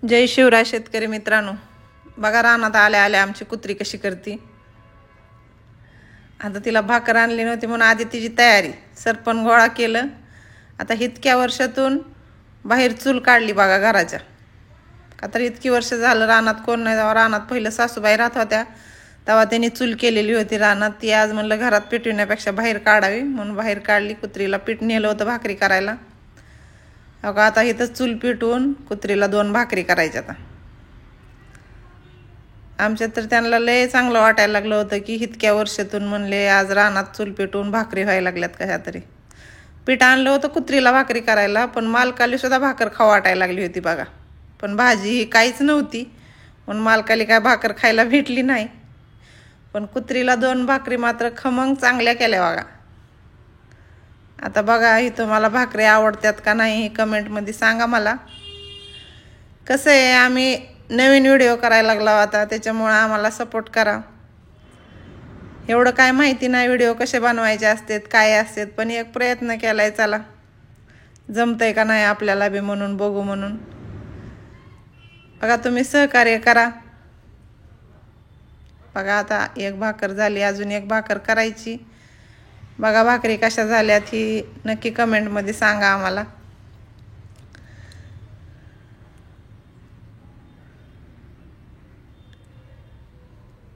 जय शिवराय शेतकरी मित्रांनो, बघा रानात आल्या आल्या आमची कुत्री कशी करते। आता तिला भाकर आणली नव्हती म्हणून आधी तिची तयारी, सरपण गोळा केलं। आता इतक्या वर्षातून बाहेर चूल काढली बघा घराच्या, का तर इतकी वर्ष झालं रानात कोण नाही। जेव्हा रानात पहिलं सासूबाई राहत होत्या तेव्हा त्यांनी चूल केलेली होती रानात, ती आज म्हणलं घरात पेटविण्यापेक्षा बाहेर काढावी म्हणून बाहेर काढली। कुत्रीला पीठ नेलं होतं भाकरी करायला। अगं आता इथं चूल पेटवून कुत्रीला 2 भाकरी करायच्या। आता आमच्यात तर त्यांना लय चांगलं वाटायला लागलं होतं की इतक्या वर्षातून म्हणले आज रानात चूल पेटवून भाकरी व्हायला लागल्यात कशा तरी। पीठ आणलं होतं कुत्रीला भाकरी करायला, पण मालकाली सुद्धा भाकर खाऊ वाटायला लागली होती बघा। पण भाजी ही काहीच नव्हती म्हणून मालकाली काय भाकर खायला भेटली नाही, पण कुत्रीला 2 भाकरी मात्र खमंग चांगल्या केल्या बघा। आता बघा ही तुम्हाला भाकरी आवडतात का नाही हे कमेंटमध्ये सांगा मला। कसं आहे, आम्ही नवीन व्हिडिओ करायला लागला आता, त्याच्यामुळे आम्हाला सपोर्ट करा। एवढं काय माहिती नाही व्हिडिओ कसे बनवायचे असतात काय असतात, पण एक प्रयत्न केलाय, चला जमतंय का नाही आपल्याला बी म्हणून बघू म्हणून। बघा तुम्ही सहकार्य करा। बघा आता 1 भाकर झाली, अजून 1 भाकर करायची। बघा भाकरी कशा झाल्यात ही नक्की कमेंटमध्ये सांगा आम्हाला।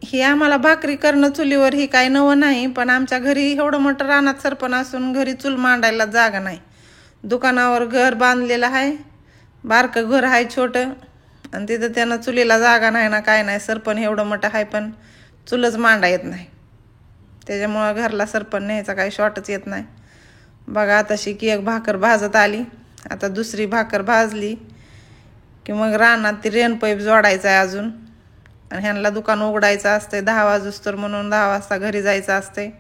ही आम्हाला भाकरी करणं चुलीवर ही काय नवं नाही, पण आमच्या घरी एवढं मोठं रानात सरपण असून घरी चूल मांडायला जागा नाही। दुकानावर घर बांधलेलं आहे, बारकं घर आहे छोटं, आणि तिथं त्यांना चुलीला जागा नाही ना काय नाही। सरपण एवढं मोठं आहे पण चुलच मांडा येत नाही, त्याच्यामुळं घरला सरपण न्यायचा काही शॉर्टच येत नाही। बघा तशी की 1 भाकर भाजत आली, आता दुसरी भाकर भाजली की मग रानात ती रेन पाईप जोडायचा आहे अजून, आणि ह्यांना दुकान उघडायचं असते 10 वाजूस्तर म्हणून 10 वाजता घरी जायचं असते।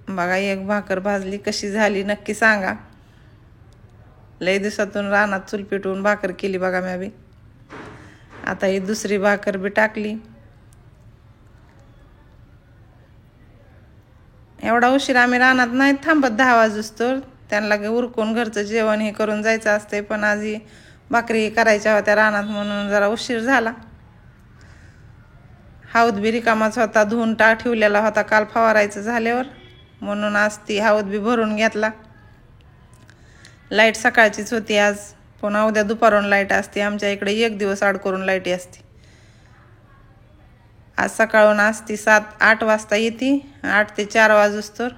बघा 1 भाकर भाजली, कशी झाली नक्की सांगा। लय दिवसातून रानात चूल पेटवून भाकर केली बघा मी बी। आता ही दुसरी भाकर बी टाकली। एवढा उशीर आम्ही रानात नाही थांबत, 10 वाजूस्तर त्यांना उरकून घरचं जेवण हे करून जायचं असते, पण आज ही भाकरी करायच्या होत्या रानात म्हणून जरा उशीर झाला। हौद बी रिकामाच होता, धुवून ठेवलेला होता काल फवारायचं झाल्यावर, म्हणून आज ती हौद बी भरून घेतला। लाईट सकाळचीच होती आज, पुन्हा उद्या दुपारून लाईट असते आमच्या इकडे, 1 दिवस आड करून लाईट असते। आज सकाळून असती 7-8 वाजता येते, 8 ते 4 वाजूस्तर,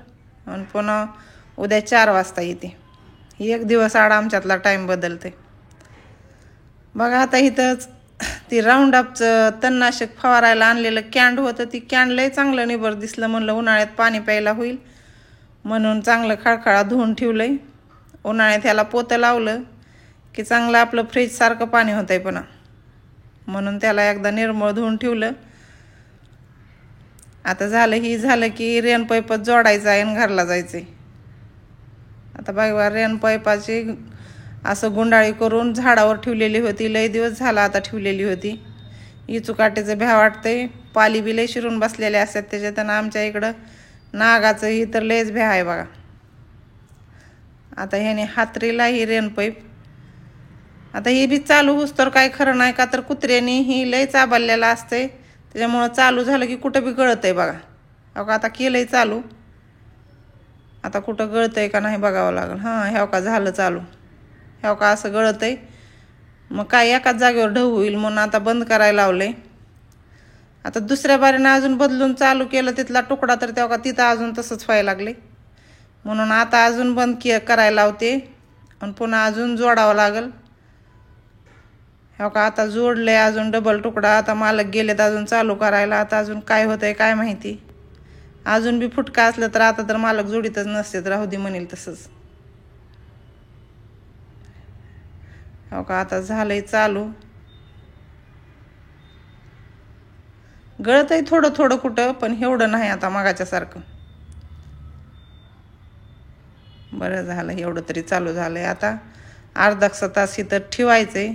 आणि पुन्हा उद्या 4 वाजता येते। 1 दिवस आड आमच्यातला टाईम बदलते। बघा आता इथंच ती राऊंड अपचं तणनाशक फवारायला आणलेलं कॅन्ड होतं, ती कॅन्ड लय चांगलं निबर दिसलं, म्हणलं उन्हाळ्यात पाणी प्यायला होईल म्हणून चांगलं खळखळा धुवून ठेवलंय। उन्हाळ्यात ह्याला पोतं लावलं की चांगलं आपलं फ्रीज सारखं पाणी होतंय पुन्हा, म्हणून त्याला एकदा निर्मळ धुवून ठेवलं। आता झालं की रेन पाईपच जोडायचं आहे आणि घरला जायचंय। आता बघा रेन पाईपाची असं गुंडाळी करून झाडावर ठेवलेली होती, लय दिवस झाला आता ठेवलेली होती। इचुकाटीचं भ्या वाटतंय, पाली बी लय शिरून बसलेले असतात त्याच्यात, आणि आमच्या इकडं नागाचं ही तर लयच भ्या आहे बघा। आता ह्याने हातरीला ही रेन पाईप, आता ही बी चालू होस तर काय खरं नाही, का तर कुत्र्यानी ही लय चाबललेलं असतंय, त्याच्यामुळं चालू झालं की कुठं बी गळतंय बघा। अहो आता केलंय चालू, आता कुठं गळतंय का नाही बघावं लागेल। हां ह्याव का झालं चालू, ह्याव का असं गळतंय, मग काय एकाच जागेवर ढव होईल म्हणून आता बंद करायला लावलंय। आता दुसऱ्या बारीनं अजून बदलून चालू केलं तिथला तुकडा, तर तेव्हा का तिथं अजून तसंच व्हायला लागले, म्हणून आता अजून बंद करायला लावते आणि पुन्हा अजून जोडावं लागेल। हो का आता जोडले अजून डबल तुकडा, आता मालक गेलेत अजून चालू करायला, आता अजून काय होतंय काय माहिती। अजून बी फुटका असलं तर आता तर मालक जोडीतच नसते, राहू दे म्हणेल तसंच। हो का आता झालंय चालू, गळतंय थोडं थोडं कुठं, पण एवढं नाही आता मगाच्या सारखं। बरं झालं एवढं तरी चालू झालंय। आता अर्धा तास इथं ठेवायचंय।